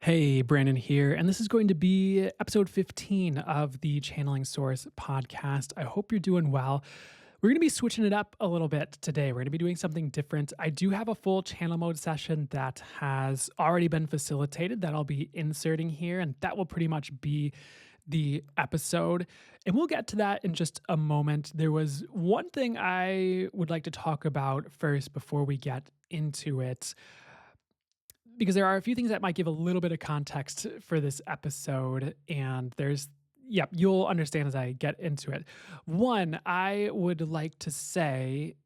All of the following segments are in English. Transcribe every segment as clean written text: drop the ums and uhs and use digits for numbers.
Hey, Brandon here, and this is going to be episode 15 of the Channeling Source podcast. I hope you're doing well. We're going to be switching it up a little bit today. We're going to be doing something different. I do have a full channel mode session that has already been facilitated that I'll be inserting here, and that will pretty much be the episode. And we'll get to that in just a moment. There was one thing I would like to talk about first before we get into it, because there are a few things that might give a little bit of context for this episode. And you'll understand as I get into it. One, I would like to say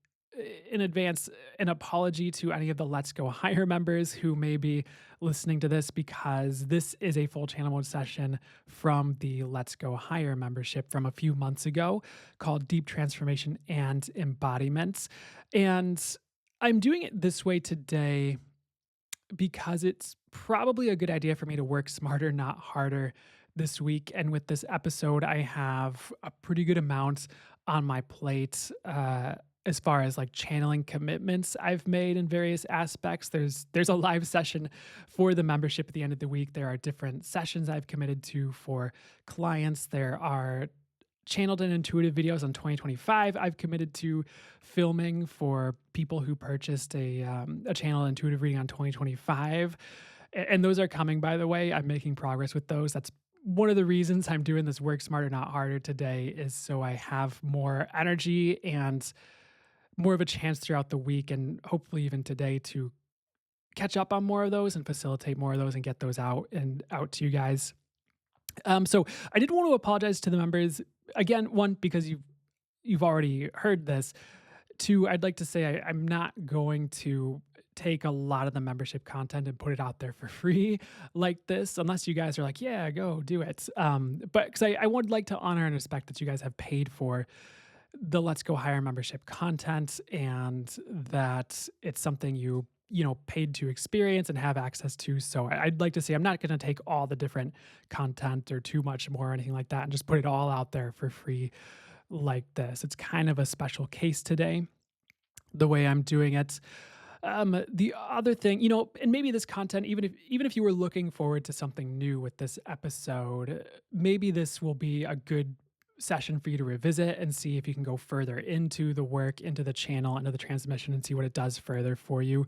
in advance an apology to any of the Let's Go Higher members who may be listening to this, because this is a full channel mode session from the Let's Go Higher membership from a few months ago called Deep Transformation and Embodiment. And I'm doing it this way today because it's probably a good idea for me to work smarter, not harder this week. And with this episode, I have a pretty good amount on my plate as far as like channeling commitments I've made in various aspects. There's a live session for the membership at the end of the week. There are different sessions I've committed to for clients. There are channeled and intuitive videos on 2025 I've committed to filming for people who purchased a channel intuitive reading on 2025. And those are coming, by the way. I'm making progress with those. That's one of the reasons I'm doing this work smarter, not harder today, is so I have more energy and more of a chance throughout the week, and hopefully even today, to catch up on more of those and facilitate more of those and get those out to you guys. So I did want to apologize to the members again. One, because you've already heard this. Two, I'd like to say I'm not going to take a lot of the membership content and put it out there for free like this, unless you guys are like, yeah, go do it. But because I would like to honor and respect that you guys have paid for the Let's Go Higher membership content, and that it's something you paid to experience and have access to. So I'd like to say I'm not going to take all the different content or too much more or anything like that and just put it all out there for free like this. It's kind of a special case today, the way I'm doing it. The other thing, and maybe this content, even if you were looking forward to something new with this episode, maybe this will be a good session for you to revisit and see if you can go further into the work, into the channel, into the transmission, and see what it does further for you.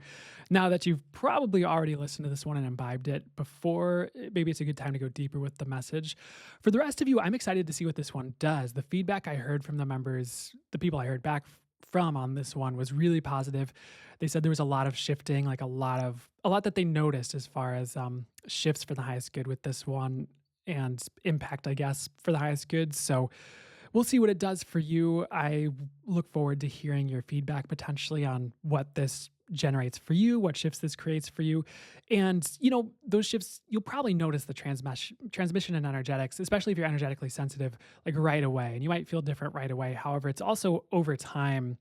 Now that you've probably already listened to this one and imbibed it before, maybe it's a good time to go deeper with the message. For the rest of you, I'm excited to see what this one does. The feedback I heard from the members, the people I heard back from on this one, was really positive. They said there was a lot of shifting, like a lot that they noticed as far as shifts for the highest good with this one, and impact, I guess, for the highest good. So we'll see what it does for you. I look forward to hearing your feedback potentially on what this generates for you, what shifts this creates for you. And, those shifts, you'll probably notice the transmission and energetics, especially if you're energetically sensitive, like right away. And you might feel different right away. However, it's also over time,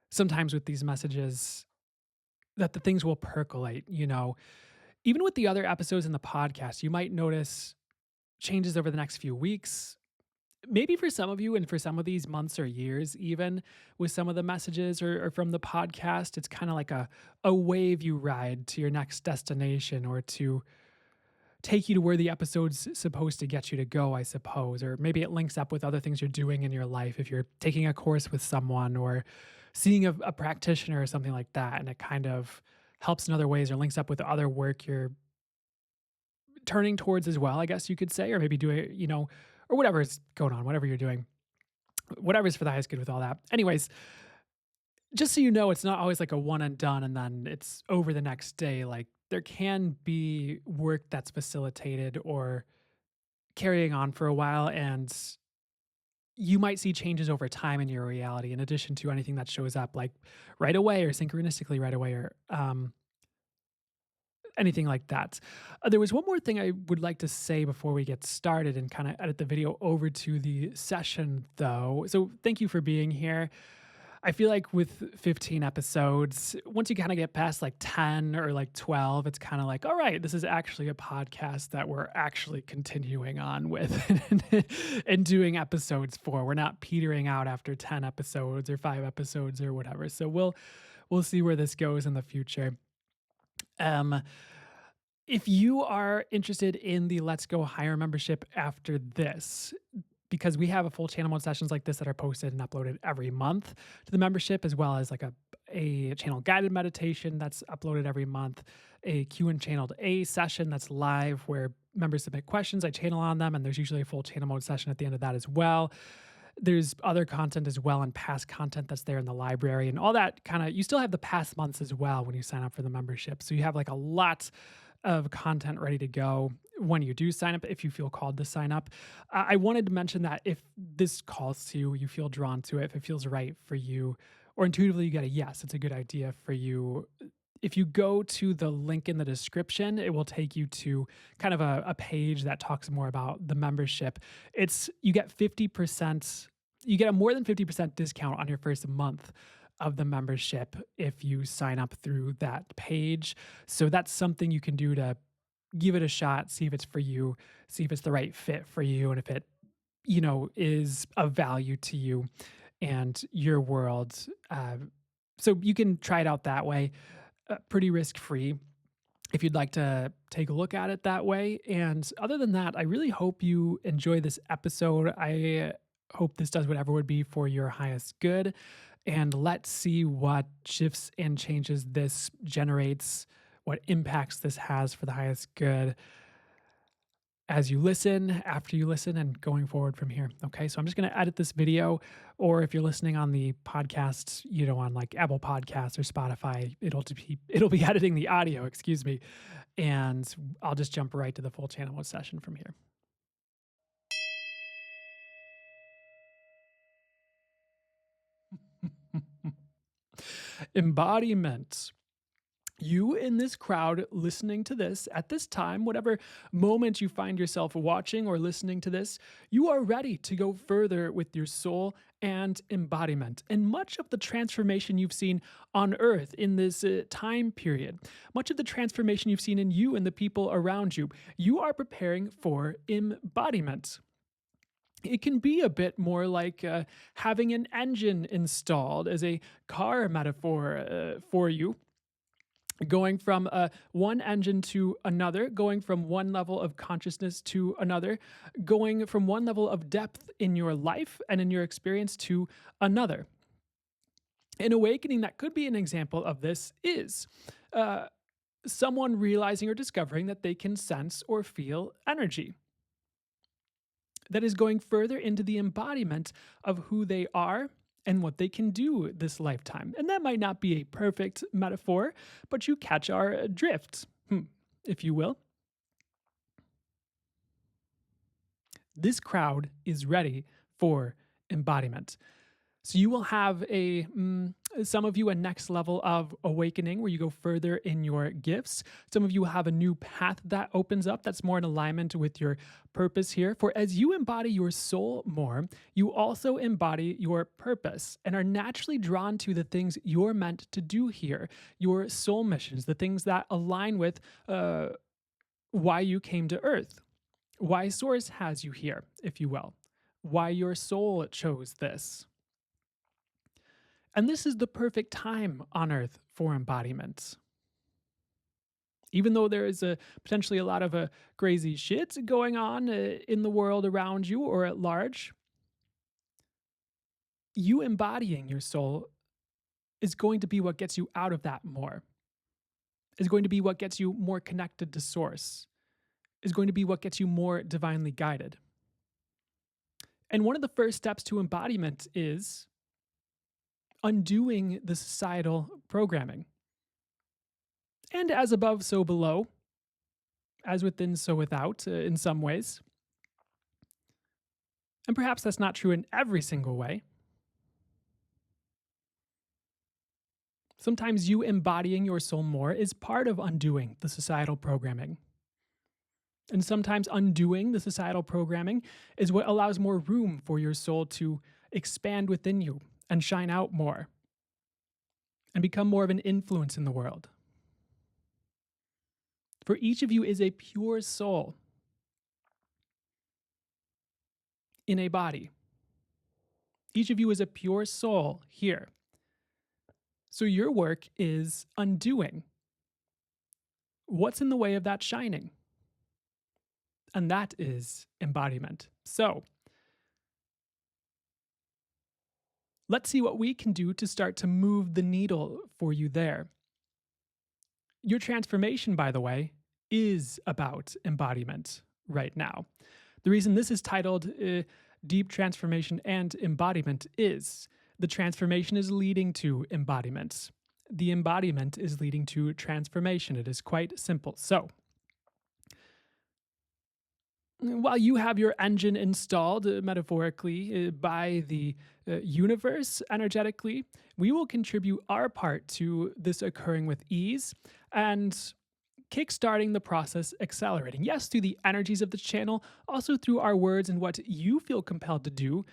sometimes with these messages, that the things will percolate, Even with the other episodes in the podcast, you might notice changes over the next few weeks, maybe for some of you, and for some of these months or years, even with some of the messages or from the podcast. It's kind of like a wave you ride to your next destination, or to take you to where the episode's supposed to get you to go, I suppose. Or maybe it links up with other things you're doing in your life, if you're taking a course with someone or seeing a practitioner or something like that, and it kind of helps in other ways, or links up with other work you're turning towards as well, I guess you could say, or maybe doing, or whatever is going on, whatever you're doing, whatever's for the highest good with all that. Anyways, just so you know, it's not always like a one and done and then it's over the next day. Like, there can be work that's facilitated or carrying on for a while, and you might see changes over time in your reality, in addition to anything that shows up like right away or synchronistically right away, or anything like that. There was one more thing I would like to say before we get started and kind of edit the video over to the session, though. So thank you for being here. I feel like with 15 episodes, once you kind of get past like 10 or like 12, it's kind of like, all right, this is actually a podcast that we're actually continuing on with and doing episodes for. We're not petering out after 10 episodes or 5 episodes or whatever. So we'll see where this goes in the future. If you are interested in the Let's Go Higher membership after this, because we have a full channel mode sessions like this that are posted and uploaded every month to the membership, as well as like a channel guided meditation that's uploaded every month, a Q and channeled A session that's live where members submit questions, I channel on them, and there's usually a full channel mode session at the end of that as well. There's other content as well and past content that's there in the library and all that kind of, you still have the past months as well when you sign up for the membership. So you have like a lot of content ready to go when you do sign up, if you feel called to sign up. I wanted to mention that if this calls to you, you feel drawn to it, if it feels right for you, or intuitively you get a yes, it's a good idea for you. If you go to the link in the description, it will take you to kind of a page that talks more about the membership. You get 50%, you get a more than 50% discount on your first month of the membership if you sign up through that page. So that's something you can do to give it a shot, see if it's for you, see if it's the right fit for you, and if it, is of value to you and your world. So you can try it out that way, pretty risk free if you'd like to take a look at it that way. And other than that, I really hope you enjoy this episode. I hope this does whatever would be for your highest good. And let's see what shifts and changes this generates, what impacts this has for the highest good as you listen, after you listen, and going forward from here. Okay, so I'm just going to edit this video, or if you're listening on the podcast, on like Apple Podcasts or Spotify, it'll be editing the audio, excuse me, and I'll just jump right to the full channel mode session from here. Embodiment. You in this crowd listening to this at this time, whatever moment you find yourself watching or listening to this, you are ready to go further with your soul and embodiment. And much of the transformation you've seen on earth in this time period, much of the transformation you've seen in you and the people around you, you are preparing for embodiment. It can be a bit more like having an engine installed as a car metaphor for you, going from one engine to another, going from one level of consciousness to another, going from one level of depth in your life and in your experience to another. An awakening that could be an example of this is someone realizing or discovering that they can sense or feel energy. That is going further into the embodiment of who they are and what they can do this lifetime. And that might not be a perfect metaphor, but you catch our drift, if you will. This crowd is ready for embodiment. So you will have some of you a next level of awakening where you go further in your gifts. Some of you will have a new path that opens up that's more in alignment with your purpose here. For as you embody your soul more, you also embody your purpose and are naturally drawn to the things you're meant to do here, your soul missions, the things that align with why you came to Earth, why Source has you here, if you will, why your soul chose this. And this is the perfect time on Earth for embodiment. Even though there is potentially a lot of crazy shit going on in the world around you or at large, you embodying your soul is going to be what gets you out of that more, is going to be what gets you more connected to Source, is going to be what gets you more divinely guided. And one of the first steps to embodiment is undoing the societal programming. And as above, so below, as within, so without, in some ways. And perhaps that's not true in every single way. Sometimes you embodying your soul more is part of undoing the societal programming. And sometimes undoing the societal programming is what allows more room for your soul to expand within you and shine out more and become more of an influence in the world. For each of you is a pure soul in a body. Each of you is a pure soul here. So your work is undoing What's in the way of that shining? And that is embodiment. So let's see what we can do to start to move the needle for you there. Your transformation, by the way, is about embodiment right now. The reason this is titled Deep Transformation and Embodiment is the transformation is leading to embodiment. The embodiment is leading to transformation. It is quite simple. So, while you have your engine installed metaphorically by the universe energetically, we will contribute our part to this occurring with ease and kickstarting the process, accelerating. Yes, through the energies of the channel, also through our words and what you feel compelled to do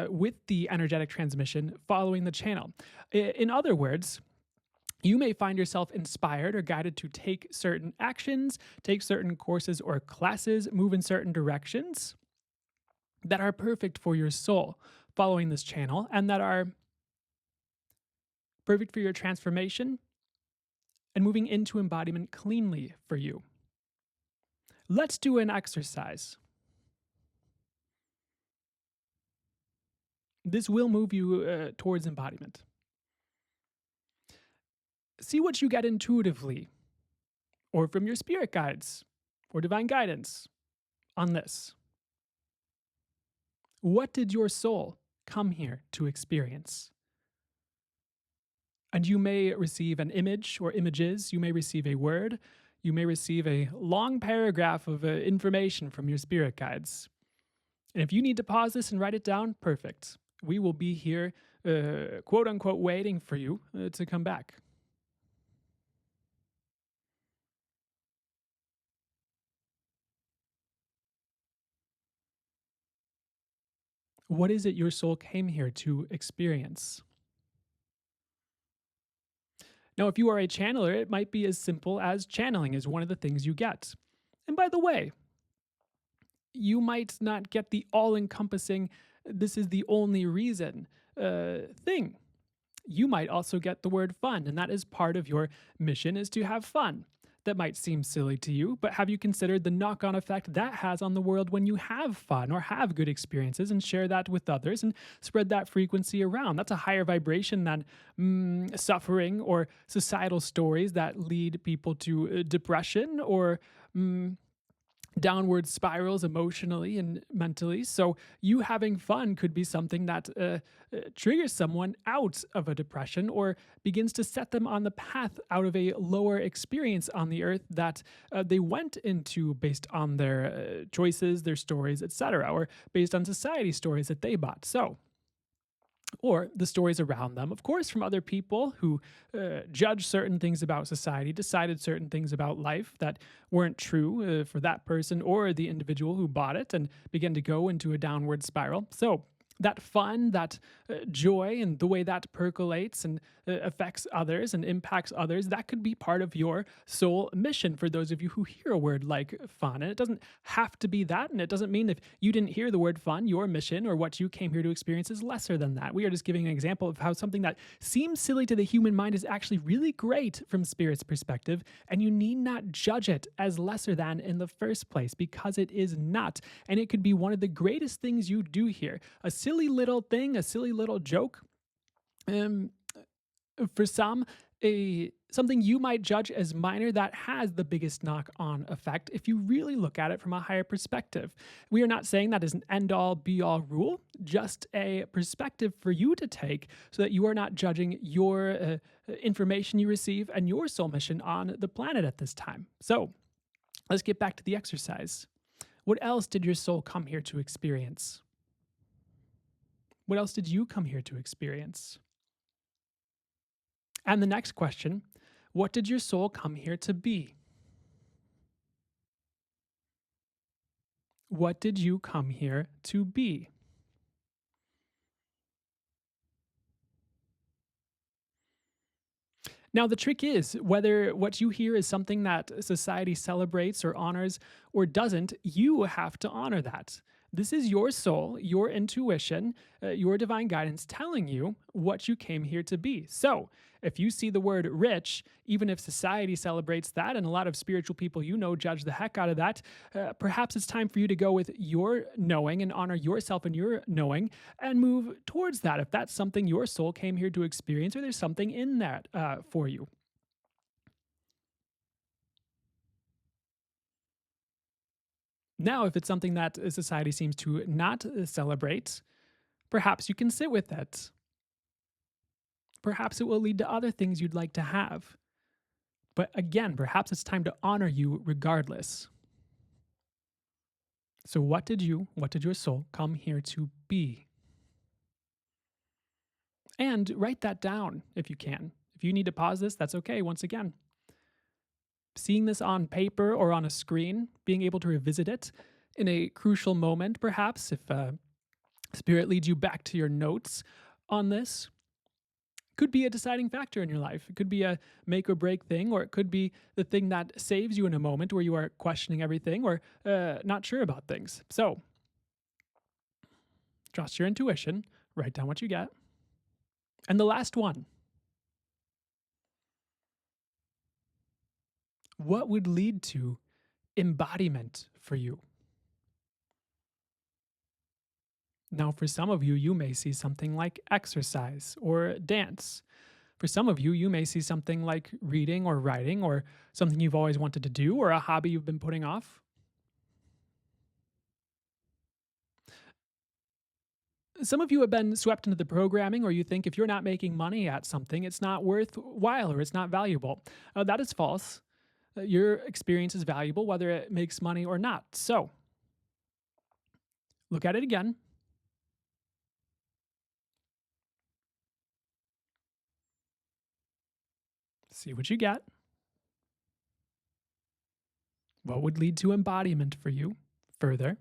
with the energetic transmission following the channel. In other words, you may find yourself inspired or guided to take certain actions, take certain courses or classes, move in certain directions that are perfect for your soul following this channel and that are perfect for your transformation and moving into embodiment cleanly for you. Let's do an exercise. This will move you towards embodiment. See what you get intuitively or from your spirit guides or divine guidance on this. What did your soul come here to experience? And you may receive an image or images, you may receive a word, you may receive a long paragraph of information from your spirit guides. And if you need to pause this and write it down, perfect. We will be here, quote unquote, waiting for you to come back. What is it your soul came here to experience? Now, if you are a channeler, it might be as simple as channeling is one of the things you get. And by the way, you might not get the all encompassing, this is the only reason thing. You might also get the word fun, and that is part of your mission is to have fun. That might seem silly to you, but have you considered the knock on effect that has on the world when you have fun or have good experiences and share that with others and spread that frequency around? That's a higher vibration than suffering or societal stories that lead people to depression or downward spirals emotionally and mentally. So, you having fun could be something that triggers someone out of a depression or begins to set them on the path out of a lower experience on the earth that they went into based on their choices, their stories, etc., or based on society stories that they bought. So, or the stories around them, of course, from other people who judged certain things about society, decided certain things about life that weren't true for that person or the individual who bought it and began to go into a downward spiral. So, that fun, that joy, and the way that percolates and affects others and impacts others, that could be part of your soul mission for those of you who hear a word like fun. And it doesn't have to be that. And it doesn't mean if you didn't hear the word fun, your mission or what you came here to experience is lesser than that. We are just giving an example of how something that seems silly to the human mind is actually really great from spirit's perspective. And you need not judge it as lesser than in the first place because it is not. And it could be one of the greatest things you do here. A silly little thing, a silly little joke. For some, something you might judge as minor that has the biggest knock-on effect if you really look at it from a higher perspective. We are not saying that is an end-all, be-all rule, just a perspective for you to take so that you are not judging your information you receive and your soul mission on the planet at this time. So, let's get back to the exercise. What else did your soul come here to experience? What else did you come here to experience? And the next question, what did your soul come here to be? What did you come here to be? Now, the trick is whether what you hear is something that society celebrates or honors or doesn't, you have to honor that. This is your soul, your intuition, your divine guidance telling you what you came here to be. So, if you see the word rich, even if society celebrates that and a lot of spiritual people you know judge the heck out of that, perhaps it's time for you to go with your knowing and honor yourself and your knowing and move towards that if that's something your soul came here to experience or there's something in that for you. Now, if it's something that society seems to not celebrate, perhaps you can sit with it. Perhaps it will lead to other things you'd like to have. But again, perhaps it's time to honor you regardless. So, what did your soul come here to be? And write that down if you can. If you need to pause this, that's okay. Once again, seeing this on paper or on a screen, being able to revisit it in a crucial moment, perhaps, if spirit leads you back to your notes on this, could be a deciding factor in your life. It could be a make or break thing, or it could be the thing that saves you in a moment where you are questioning everything or not sure about things. So, trust your intuition, write down what you get. And the last one, what would lead to embodiment for you? Now, for some of you, you may see something like exercise or dance. For some of you, you may see something like reading or writing or something you've always wanted to do or a hobby you've been putting off. Some of you have been swept into the programming, or you think if you're not making money at something, it's not worthwhile or it's not valuable. That is false. Your experience is valuable whether it makes money or not. So, look at it again. See what you get. What would lead to embodiment for you further?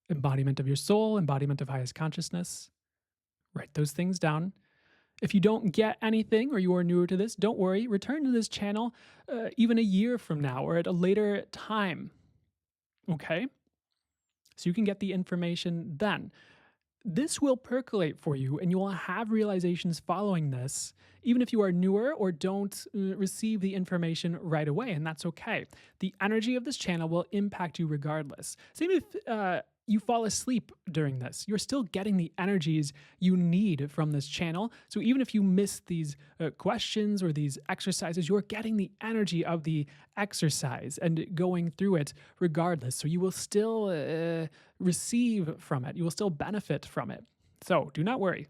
Embodiment of your soul, embodiment of highest consciousness. Write those things down. If you don't get anything or you are newer to this, don't worry. Return to this channel even a year from now or at a later time. Okay? So you can get the information then. This will percolate for you and you will have realizations following this, even if you are newer or don't receive the information right away, and that's okay. The energy of this channel will impact you regardless. Same if you fall asleep during this, you're still getting the energies you need from this channel. So even if you miss these questions or these exercises, you're getting the energy of the exercise and going through it regardless. So you will still receive from it, you will still benefit from it. So do not worry.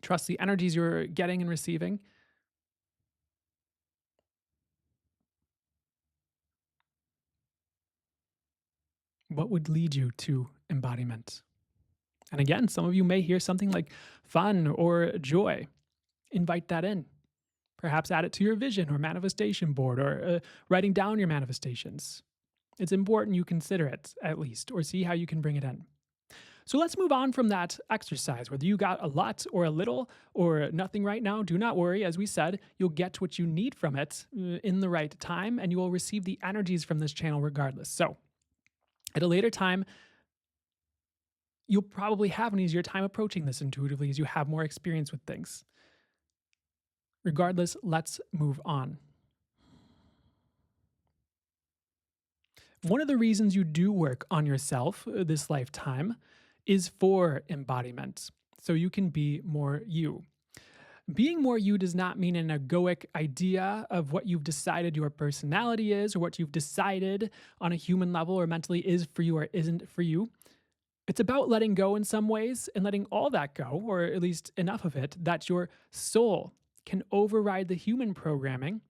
Trust the energies you're getting and receiving. What would lead you to embodiment? And again, some of you may hear something like fun or joy. Invite that in. Perhaps add it to your vision or manifestation board or writing down your manifestations. It's important you consider it at least or see how you can bring it in. So let's move on from that exercise. Whether you got a lot or a little or nothing right now, do not worry. As we said, you'll get what you need from it in the right time and you will receive the energies from this channel regardless. So at a later time, you'll probably have an easier time approaching this intuitively as you have more experience with things. Regardless, let's move on. One of the reasons you do work on yourself this lifetime is for embodiment, so you can be more you. Being more you does not mean an egoic idea of what you've decided your personality is or what you've decided on a human level or mentally is for you or isn't for you. It's about letting go in some ways and letting all that go, or at least enough of it, that your soul can override the human programming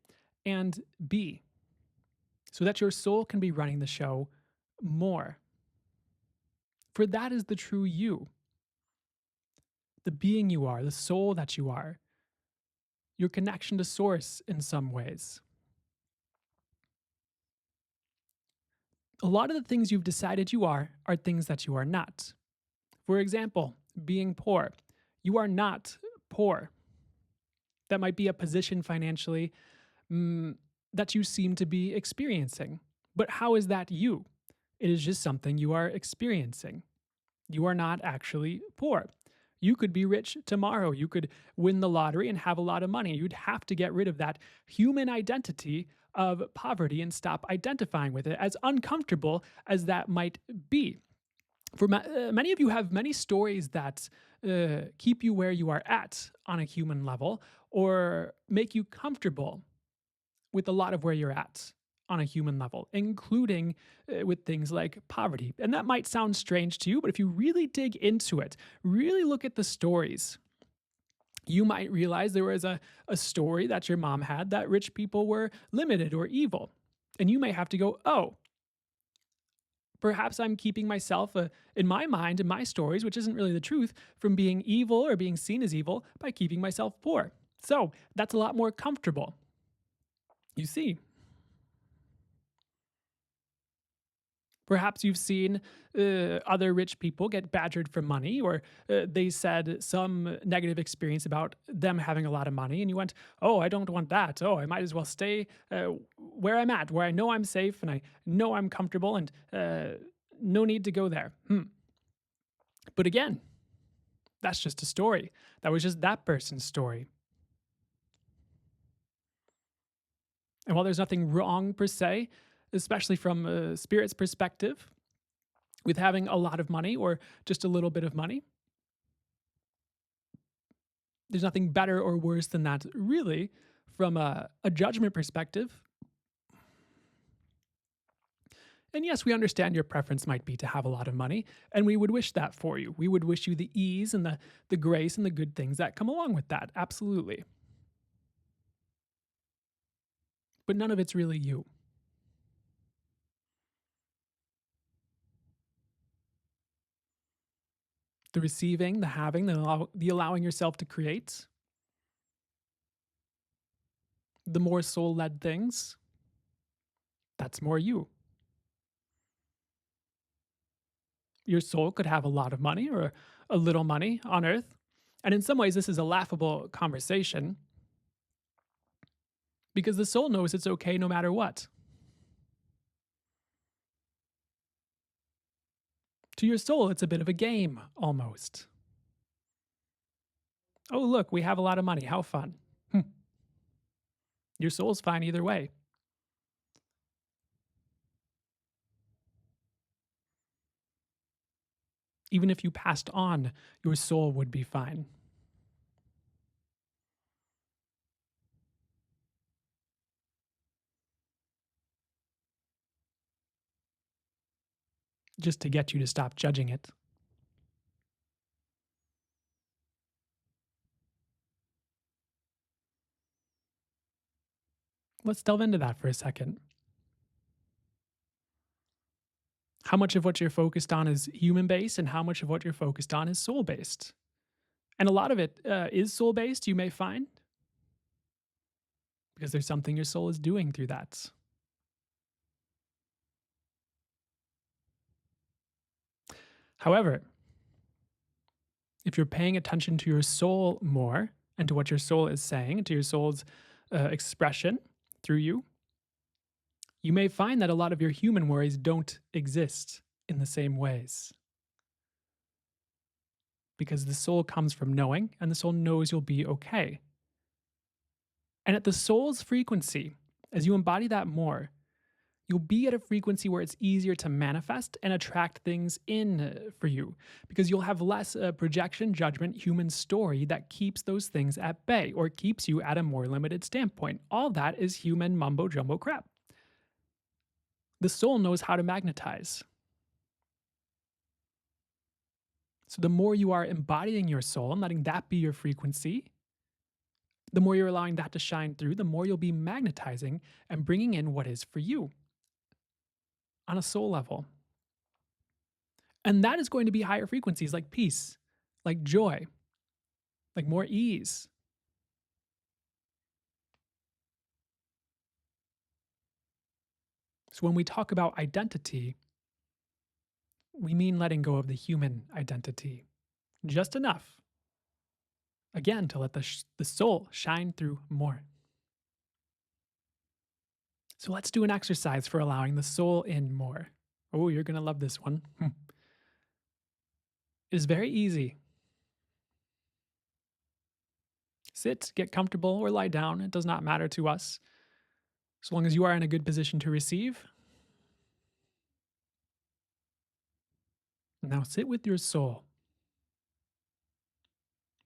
and be, so that your soul can be running the show more. For that is the true you, the being you are, the soul that you are, your connection to source in some ways. A lot of the things you've decided you are things that you are not. For example, being poor. You are not poor. That might be a position financially that you seem to be experiencing. But how is that you? It is just something you are experiencing. You are not actually poor. You could be rich tomorrow. You could win the lottery and have a lot of money. You'd have to get rid of that human identity of poverty and stop identifying with it, as uncomfortable as that might be. Many of you have many stories that keep you where you are at on a human level or make you comfortable with a lot of where you're at on a human level, including with things like poverty. And that might sound strange to you, but if you really dig into it, really look at the stories, you might realize there was a story that your mom had that rich people were limited or evil. And you may have to go, oh, perhaps I'm keeping myself, in my mind, in my stories, which isn't really the truth, from being evil or being seen as evil by keeping myself poor. So that's a lot more comfortable. You see, perhaps you've seen other rich people get badgered for money, or they said some negative experience about them having a lot of money, and you went, oh, I don't want that. Oh, I might as well stay where I'm at, where I know I'm safe and I know I'm comfortable, and no need to go there. But again, that's just a story. That was just that person's story. And while there's nothing wrong per se, especially from a spirit's perspective, with having a lot of money or just a little bit of money, there's nothing better or worse than that, really, from a judgment perspective. And yes, we understand your preference might be to have a lot of money, and we would wish that for you. We would wish you the ease and the grace and the good things that come along with that. Absolutely. But none of it's really you. The receiving, the having, the allowing yourself to create, the more soul led things, that's more you. Your soul could have a lot of money or a little money on earth. And in some ways, this is a laughable conversation because the soul knows it's okay no matter what. To your soul, it's a bit of a game almost. Oh, look, we have a lot of money. How fun. Your soul's fine either way. Even if you passed on, your soul would be fine. Just to get you to stop judging it. Let's delve into that for a second. How much of what you're focused on is human based, and how much of what you're focused on is soul based? And a lot of it is soul based, you may find, because there's something your soul is doing through that. However, if you're paying attention to your soul more and to what your soul is saying, to your soul's expression through you, you may find that a lot of your human worries don't exist in the same ways. Because the soul comes from knowing, and the soul knows you'll be okay. And at the soul's frequency, as you embody that more, you'll be at a frequency where it's easier to manifest and attract things in for you because you'll have less projection, judgment, human story that keeps those things at bay or keeps you at a more limited standpoint. All that is human mumbo jumbo crap. The soul knows how to magnetize. So the more you are embodying your soul and letting that be your frequency, the more you're allowing that to shine through, the more you'll be magnetizing and bringing in what is for you on a soul level. And that is going to be higher frequencies like peace, like joy, like more ease. So when we talk about identity, we mean letting go of the human identity. Just enough, again, to let the soul shine through more. So let's do an exercise for allowing the soul in more. Oh, you're going to love this one. It is very easy. Sit, get comfortable, or lie down. It does not matter to us. As long as you are in a good position to receive. Now sit with your soul.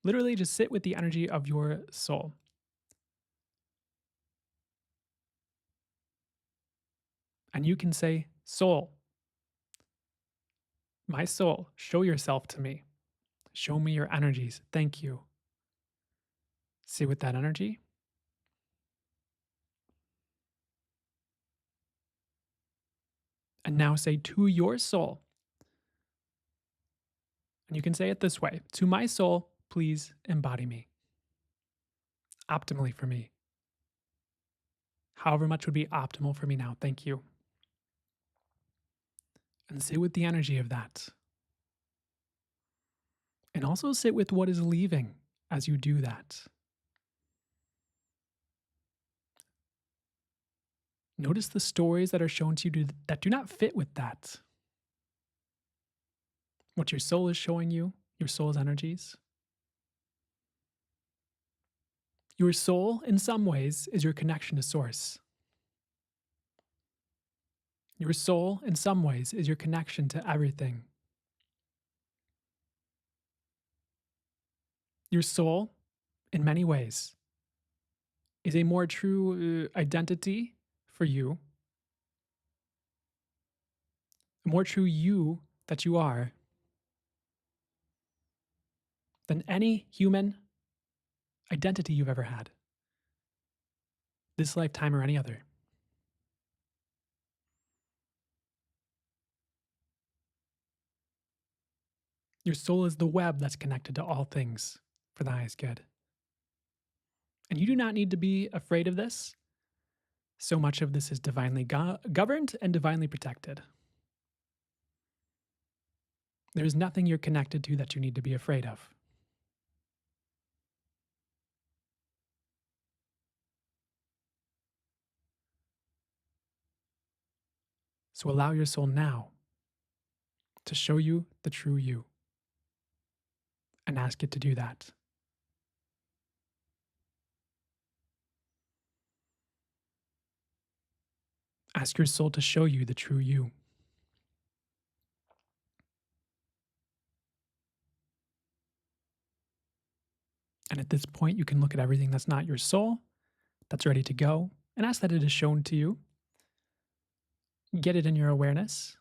Literally, just sit with the energy of your soul. And you can say, Soul, my soul, show yourself to me. Show me your energies. Thank you. Sit with that energy. And now say to your soul, and you can say it this way: to my soul, please embody me optimally for me. However much would be optimal for me now. Thank you. And sit with the energy of that. And also sit with what is leaving as you do that. Notice the stories that are shown to you that do not fit with that. What your soul is showing you, your soul's energies. Your soul, in some ways, is your connection to Source. Your soul, in some ways, is your connection to everything. Your soul, in many ways, is a more true identity for you, a more true you that you are than any human identity you've ever had, this lifetime or any other. Your soul is the web that's connected to all things for the highest good. And you do not need to be afraid of this. So much of this is divinely governed and divinely protected. There is nothing you're connected to that you need to be afraid of. So allow your soul now to show you the true you and ask it to do that. Ask your soul to show you the true you. And at this point, you can look at everything that's not your soul, that's ready to go, and ask that it is shown to you. Get it in your awareness.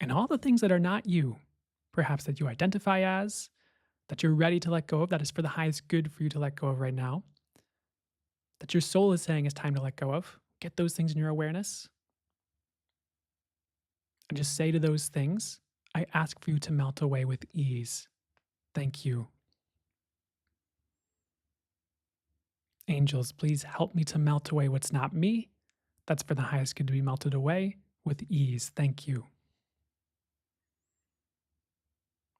And all the things that are not you, perhaps that you identify as, that you're ready to let go of, that is for the highest good for you to let go of right now, that your soul is saying it's time to let go of. Get those things in your awareness. And just say to those things, I ask for you to melt away with ease. Thank you. Angels, please help me to melt away what's not me. That's for the highest good to be melted away with ease. Thank you.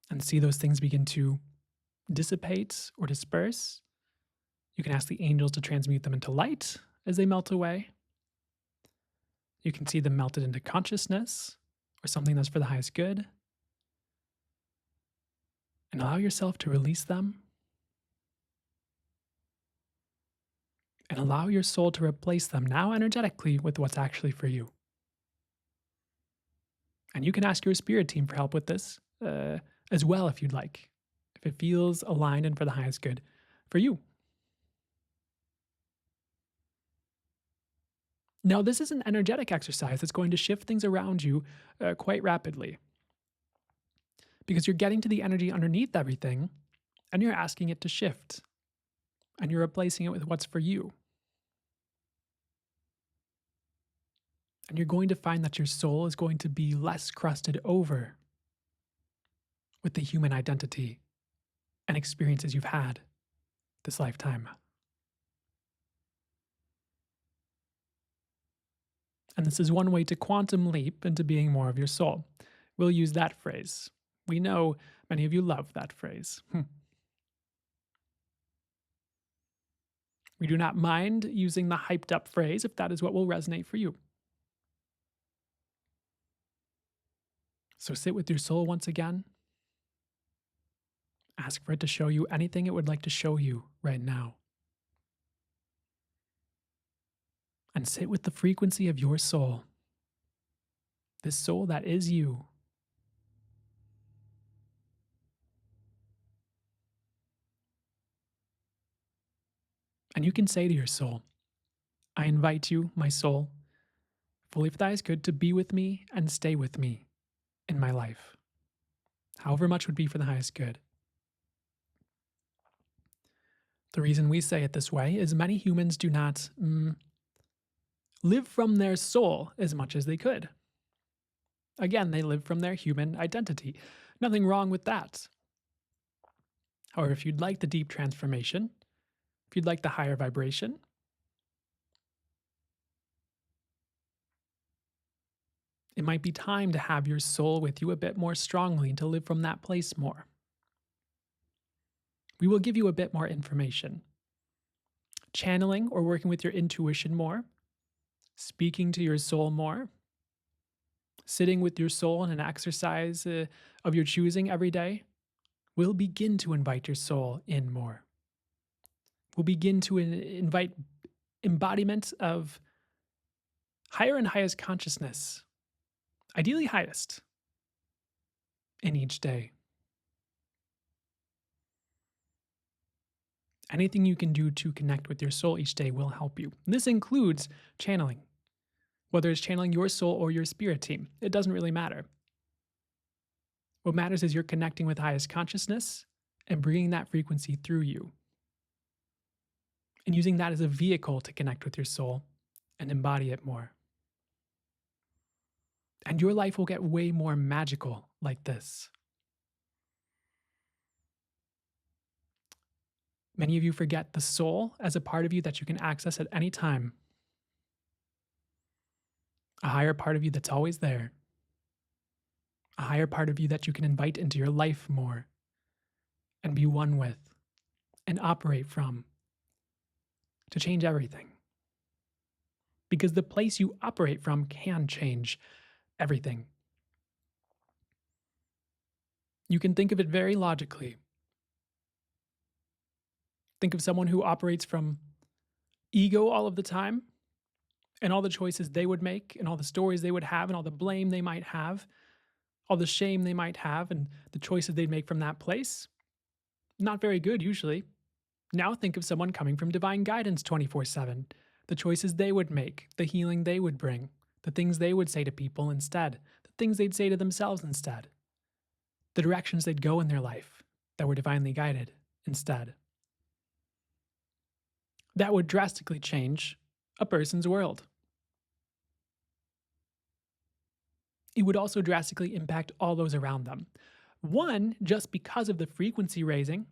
And see those things begin to dissipate or disperse. You can ask the angels to transmute them into light as they melt away. You can see them melted into consciousness or something that's for the highest good. And allow yourself to release them. And allow your soul to replace them now energetically with what's actually for you. And you can ask your spirit team for help with this as well if you'd like, if it feels aligned and for the highest good for you. Now, this is an energetic exercise that's going to shift things around you quite rapidly because you're getting to the energy underneath everything and you're asking it to shift and you're replacing it with what's for you. And you're going to find that your soul is going to be less crusted over with the human identity and experiences you've had this lifetime. And this is one way to quantum leap into being more of your soul. We'll use that phrase. We know many of you love that phrase. We do not mind using the hyped up phrase if that is what will resonate for you. So sit with your soul once again. Ask for it to show you anything it would like to show you right now. And sit with the frequency of your soul, this soul that is you. And you can say to your soul, I invite you, my soul, fully for thy highest good, to be with me and stay with me in my life. However much would be for the highest good. The reason we say it this way is many humans do not live from their soul as much as they could. Again, they live from their human identity. Nothing wrong with that. However, if you'd like the deep transformation, if you'd like the higher vibration, it might be time to have your soul with you a bit more strongly and to live from that place more. We will give you a bit more information. Channeling or working with your intuition more, speaking to your soul more, sitting with your soul in an exercise of your choosing every day will begin to invite your soul in more. We'll begin to invite embodiment of higher and highest consciousness, ideally highest, in each day. Anything you can do to connect with your soul each day will help you. This includes channeling. Whether it's channeling your soul or your spirit team, it doesn't really matter. What matters is you're connecting with highest consciousness and bringing that frequency through you. And using that as a vehicle to connect with your soul and embody it more. And your life will get way more magical like this. Many of you forget the soul as a part of you that you can access at any time. A higher part of you that's always there. A higher part of you that you can invite into your life more and be one with and operate from to change everything. Because the place you operate from can change everything. You can think of it very logically. Think of someone who operates from ego all of the time and all the choices they would make and all the stories they would have and all the blame they might have, all the shame they might have and the choices they'd make from that place. Not very good usually. Now think of someone coming from divine guidance 24/7, the choices they would make, the healing they would bring, the things they would say to people instead, the things they'd say to themselves instead, the directions they'd go in their life that were divinely guided instead. That would drastically change a person's world. It would also drastically impact all those around them. One, just because of the frequency raising,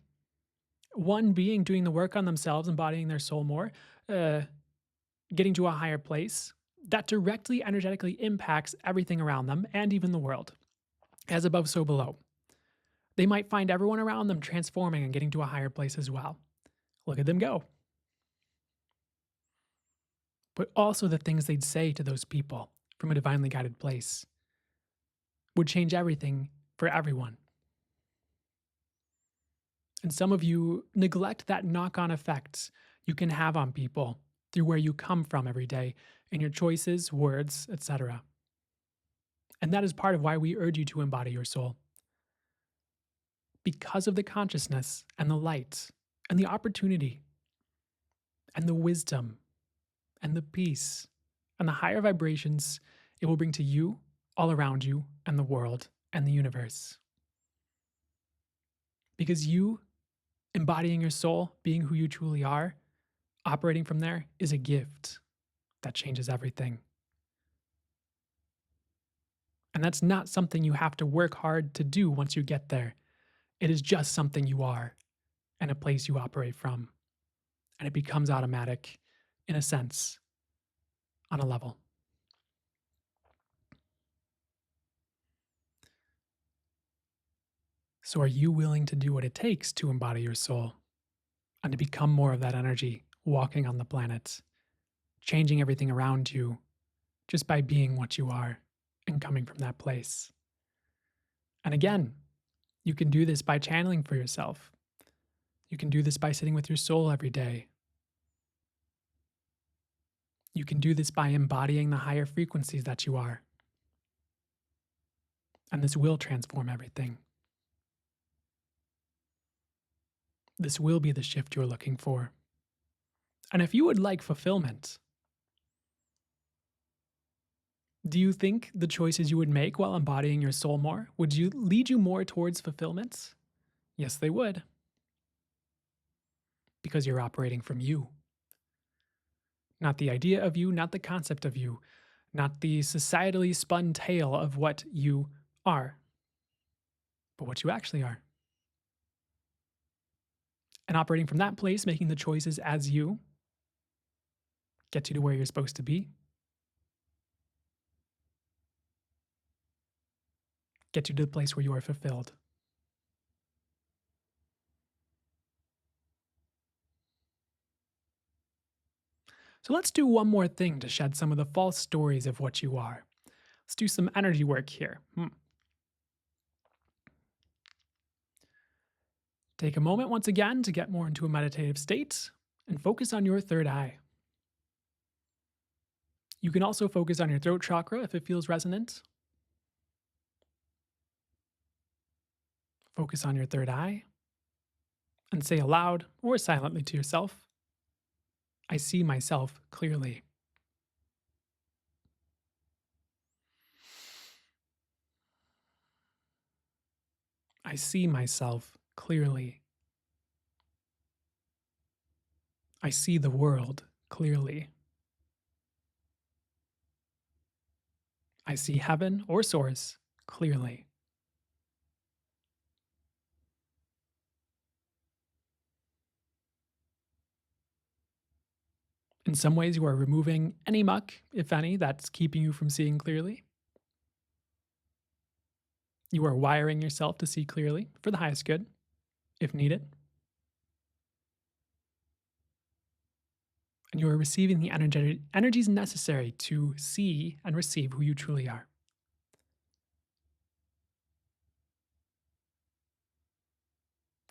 one being doing the work on themselves, embodying their soul more, getting to a higher place, that directly energetically impacts everything around them and even the world. As above, so below. They might find everyone around them transforming and getting to a higher place as well. Look at them go. But also the things they'd say to those people from a divinely guided place would change everything for everyone. And some of you neglect that knock-on effect you can have on people through where you come from every day in your choices, words, etc. And that is part of why we urge you to embody your soul. Because of the consciousness and the light and the opportunity and the wisdom and the peace and the higher vibrations it will bring to you, all around you, and the world and the universe. Because you, embodying your soul, being who you truly are, operating from there is a gift that changes everything. And that's not something you have to work hard to do once you get there. It is just something you are and a place you operate from. And it becomes automatic, in a sense, on a level. So are you willing to do what it takes to embody your soul and to become more of that energy walking on the planet, changing everything around you just by being what you are and coming from that place? And again, you can do this by channeling for yourself. You can do this by sitting with your soul every day. You can do this by embodying the higher frequencies that you are. And this will transform everything. This will be the shift you're looking for. And if you would like fulfillment, do you think the choices you would make while embodying your soul more would you lead you more towards fulfillment? Yes, they would. Because you're operating from you. Not the idea of you, not the concept of you, not the societally spun tale of what you are, but what you actually are. And operating from that place, making the choices as you, gets you to where you're supposed to be, get you to the place where you are fulfilled. So let's do one more thing to shed some of the false stories of what you are. Let's do some energy work here. Take a moment once again to get more into a meditative state and focus on your third eye. You can also focus on your throat chakra if it feels resonant. Focus on your third eye and say aloud or silently to yourself, I see myself clearly. I see myself clearly. I see the world clearly. I see heaven or source clearly. In some ways, you are removing any muck, if any, that's keeping you from seeing clearly. You are wiring yourself to see clearly for the highest good, if needed. And you are receiving the energies necessary to see and receive who you truly are.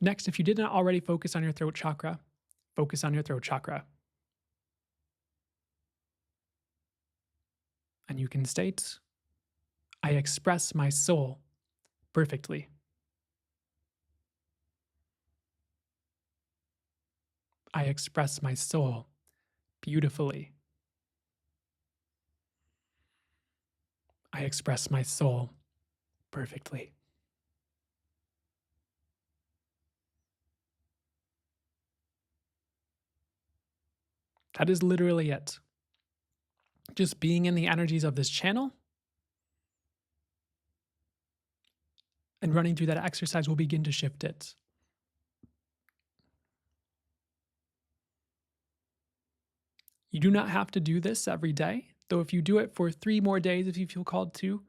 Next, if you did not already focus on your throat chakra, focus on your throat chakra. And you can state, I express my soul perfectly. I express my soul beautifully. I express my soul perfectly. That is literally it. Just being in the energies of this channel and running through that exercise will begin to shift it. You do not have to do this every day, though if you do it for 3 more days, if you feel called to,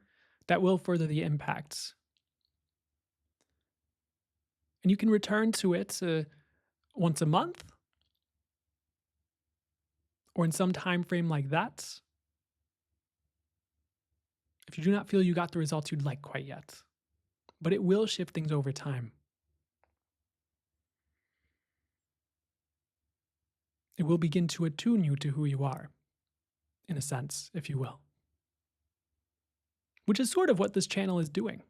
that will further the impacts. And you can return to it once a month or in some time frame like that if you do not feel you got the results you'd like quite yet. But it will shift things over time. It will begin to attune you to who you are, in a sense, if you will. Which is sort of what this channel is doing.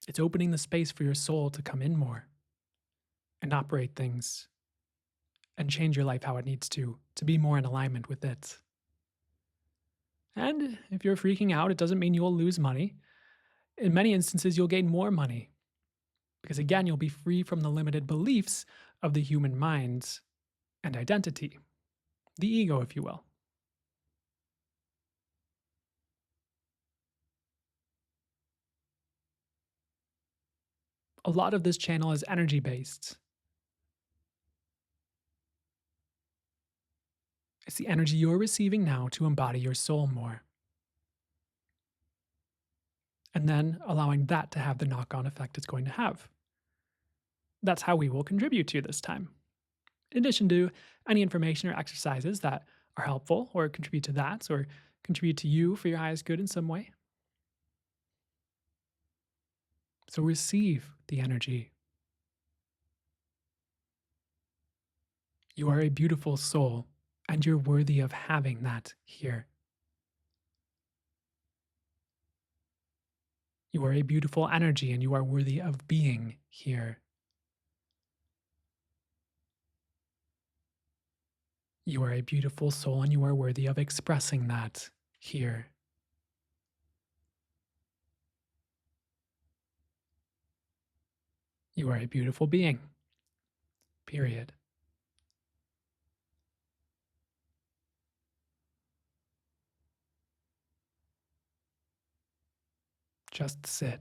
It's opening the space for your soul to come in more and operate things and change your life how it needs to be more in alignment with it. And if you're freaking out, it doesn't mean you'll lose money. In many instances, you'll gain more money. Because again, you'll be free from the limited beliefs of the human mind and identity, the ego, if you will. A lot of this channel is energy based. It's the energy you're receiving now to embody your soul more. And then allowing that to have the knock-on effect it's going to have. That's how we will contribute to you this time. In addition to any information or exercises that are helpful or contribute to that or contribute to you for your highest good in some way. So receive the energy. You are a beautiful soul, and you're worthy of having that here. You are a beautiful energy, and you are worthy of being here. You are a beautiful soul, and you are worthy of expressing that here. You are a beautiful being, period. Just sit.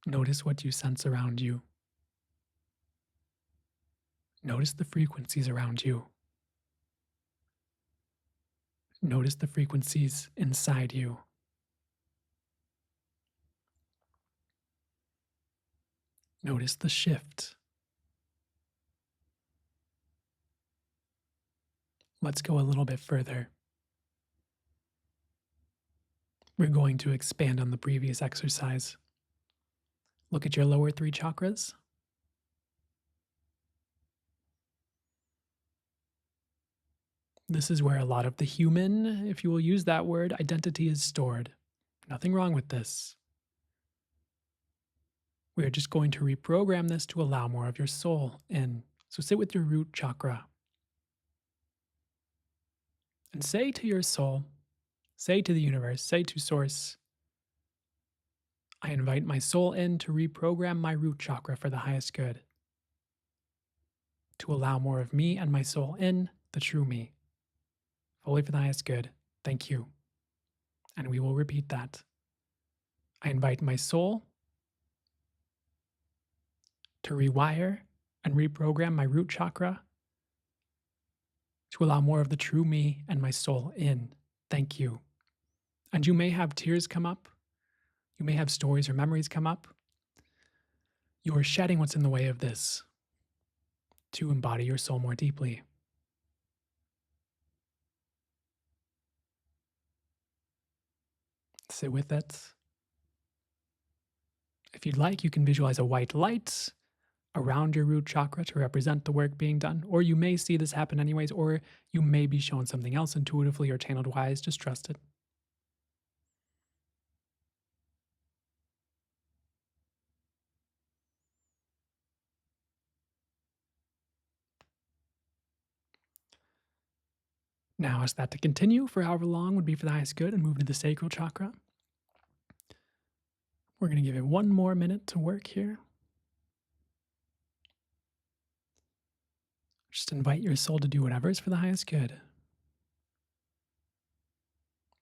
Notice what you sense around you. Notice the frequencies around you. Notice the frequencies inside you. Notice the shift. Let's go a little bit further. We're going to expand on the previous exercise. Look at your lower three chakras. This is where a lot of the human, if you will use that word, identity is stored. Nothing wrong with this. We are just going to reprogram this to allow more of your soul in. So sit with your root chakra and say to your soul, say to the universe, say to Source, I invite my soul in to reprogram my root chakra for the highest good, to allow more of me and my soul in, the true me, fully for the highest good. Thank you. And we will repeat that. I invite my soul to rewire and reprogram my root chakra to allow more of the true me and my soul in. Thank you. And you may have tears come up. You may have stories or memories come up. You are shedding what's in the way of this to embody your soul more deeply. Sit with it. If you'd like, you can visualize a white light around your root chakra to represent the work being done, or you may see this happen anyways, or you may be shown something else intuitively or channeled wise. Just trust it. Now, ask that to continue for however long would be for the highest good and move to the sacral chakra. We're going to give it one more minute to work here. Just invite your soul to do whatever is for the highest good.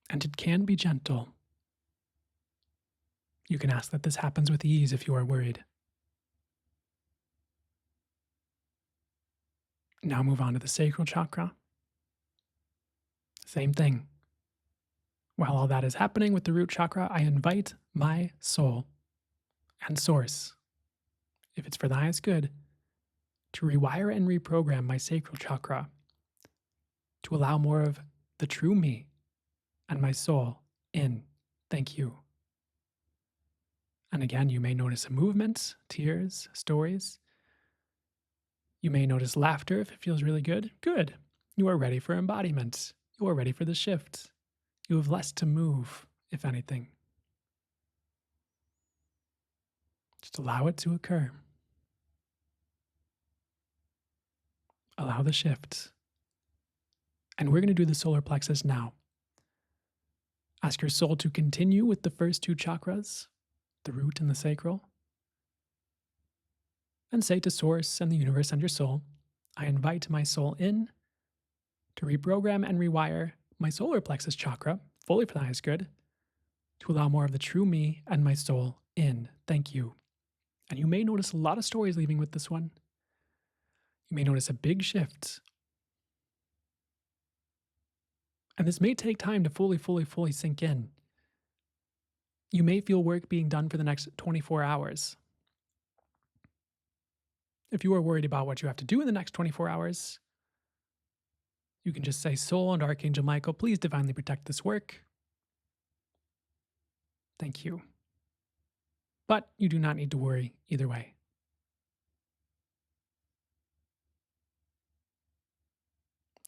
And it can be gentle. You can ask that this happens with ease if you are worried. Now move on to the sacral chakra. Same thing. While all that is happening with the root chakra, I invite my soul and Source, if it's for the highest good, to rewire and reprogram my sacral chakra to allow more of the true me and my soul in. Thank you. And again, you may notice a movement, tears, stories. You may notice laughter if it feels really good. Good. You are ready for embodiment. You are ready for the shift. You have less to move, if anything. Just allow it to occur. Allow the shift. And we're going to do the solar plexus now. Ask your soul to continue with the first two chakras, the root and the sacral. And say to Source and the universe and your soul, I invite my soul in to reprogram and rewire my solar plexus chakra, fully for the highest good, to allow more of the true me and my soul in. Thank you. And you may notice a lot of stories leaving with this one. You may notice a big shift. And this may take time to fully sink in. You may feel work being done for the next 24 hours. If you are worried about what you have to do in the next 24 hours, you can just say, Soul and Archangel Michael, please divinely protect this work. Thank you. But you do not need to worry either way.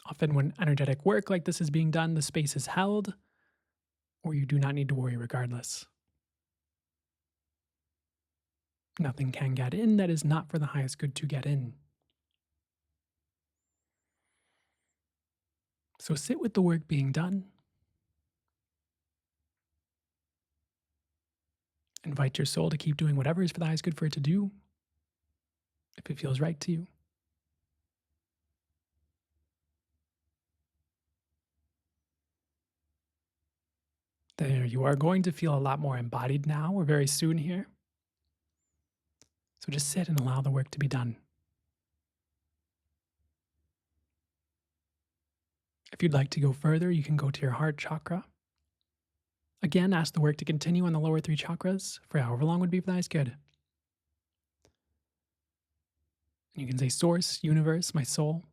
Often, when energetic work like this is being done, the space is held, or you do not need to worry regardless. Nothing can get in that is not for the highest good to get in. So sit with the work being done. Invite your soul to keep doing whatever is for the highest good for it to do, if it feels right to you. There, you are going to feel a lot more embodied now or very soon here. So just sit and allow the work to be done. If you'd like to go further, you can go to your heart chakra. Again, ask the work to continue on the lower three chakras for however long would be for the highest good. And you can say, Source, Universe, my soul.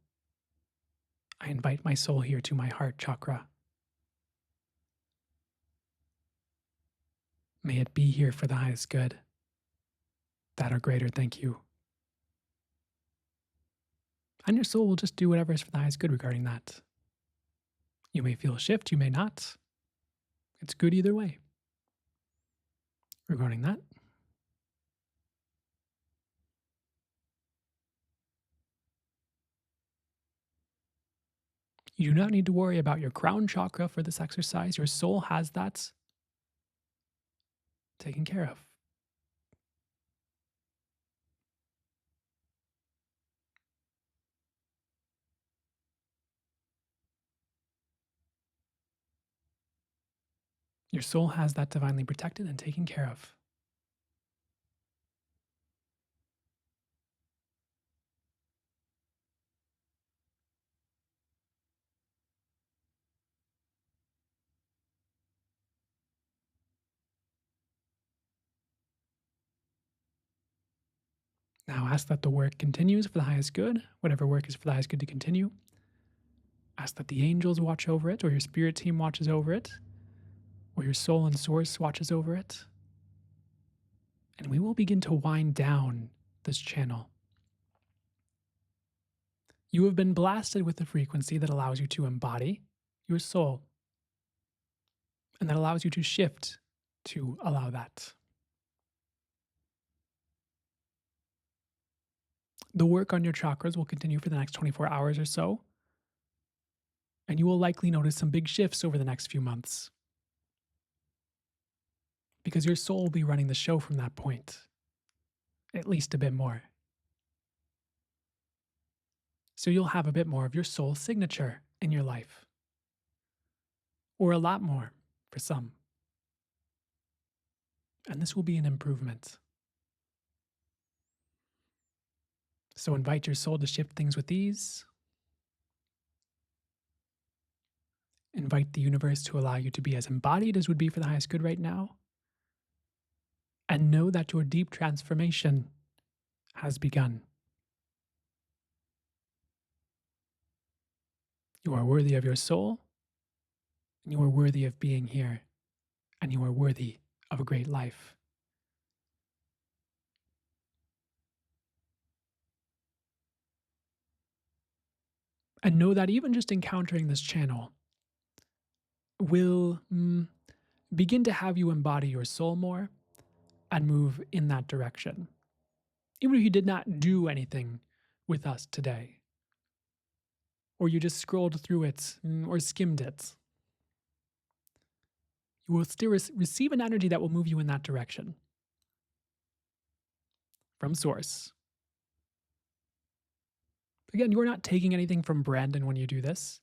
I invite my soul here to my heart chakra. May it be here for the highest good. That or greater, thank you. And your soul will just do whatever is for the highest good regarding that. You may feel a shift, you may not. It's good either way. Regarding that, you do not need to worry about your crown chakra for this exercise. Your soul has that taken care of. Your soul has that divinely protected and taken care of. Now ask that the work continues for the highest good, whatever work is for the highest good to continue. Ask that the angels watch over it, or your spirit team watches over it, or your soul and source watches over it. And we will begin to wind down this channel. You have been blasted with a frequency that allows you to embody your soul, and that allows you to shift to allow that. The work on your chakras will continue for the next 24 hours or so, and you will likely notice some big shifts over the next few months. Because your soul will be running the show from that point, at least a bit more. So you'll have a bit more of your soul signature in your life, or a lot more for some. And this will be an improvement. So invite your soul to shift things with ease. Invite the universe to allow you to be as embodied as would be for the highest good right now. And know that your deep transformation has begun. You are worthy of your soul, and you are worthy of being here, and you are worthy of a great life. And know that even just encountering this channel will begin to have you embody your soul more and move in that direction. Even if you did not do anything with us today, or you just scrolled through it or skimmed it, you will still receive an energy that will move you in that direction from Source. Again, you are not taking anything from Brandon when you do this.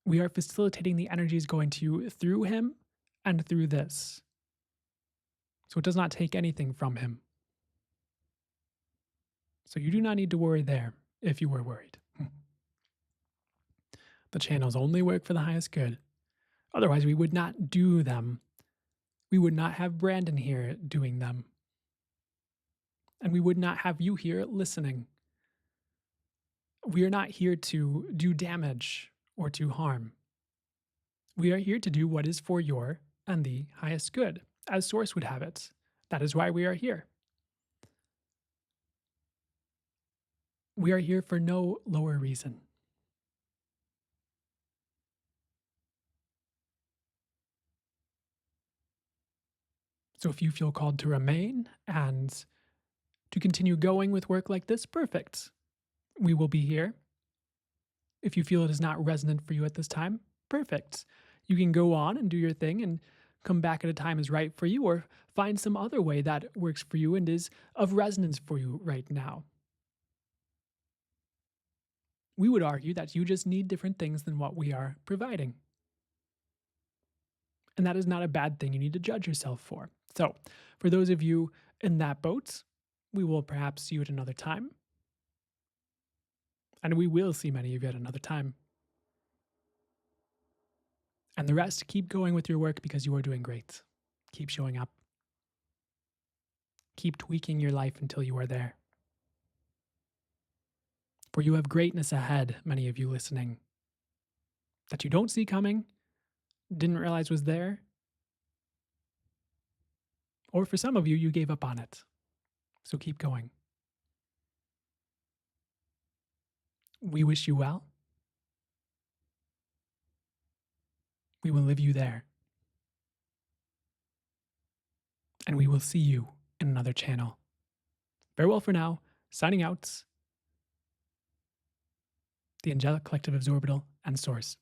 We are facilitating the energies going to you through him and through this. So it does not take anything from him. So you do not need to worry there if you were worried. The channels only work for the highest good. Otherwise, we would not do them. We would not have Brandon here doing them. And we would not have you here listening. We are not here to do damage or to harm. We are here to do what is for your and the highest good, as Source would have it. That is why we are here. We are here for no lower reason. So if you feel called to remain and to continue going with work like this, perfect. We will be here. If you feel it is not resonant for you at this time, perfect. You can go on and do your thing and come back at a time is right for you, or find some other way that works for you and is of resonance for you right now. We would argue that you just need different things than what we are providing. And that is not a bad thing you need to judge yourself for. So, for those of you in that boat, we will perhaps see you at another time. And we will see many of you at another time. And the rest, keep going with your work because you are doing great. Keep showing up. Keep tweaking your life until you are there. For you have greatness ahead, many of you listening, that you don't see coming, didn't realize was there, or for some of you, you gave up on it. So keep going. We wish you well. We will live you there. And we will see you in another channel. Farewell for now. Signing out. The Angelic Collective of Xorbítal and Source.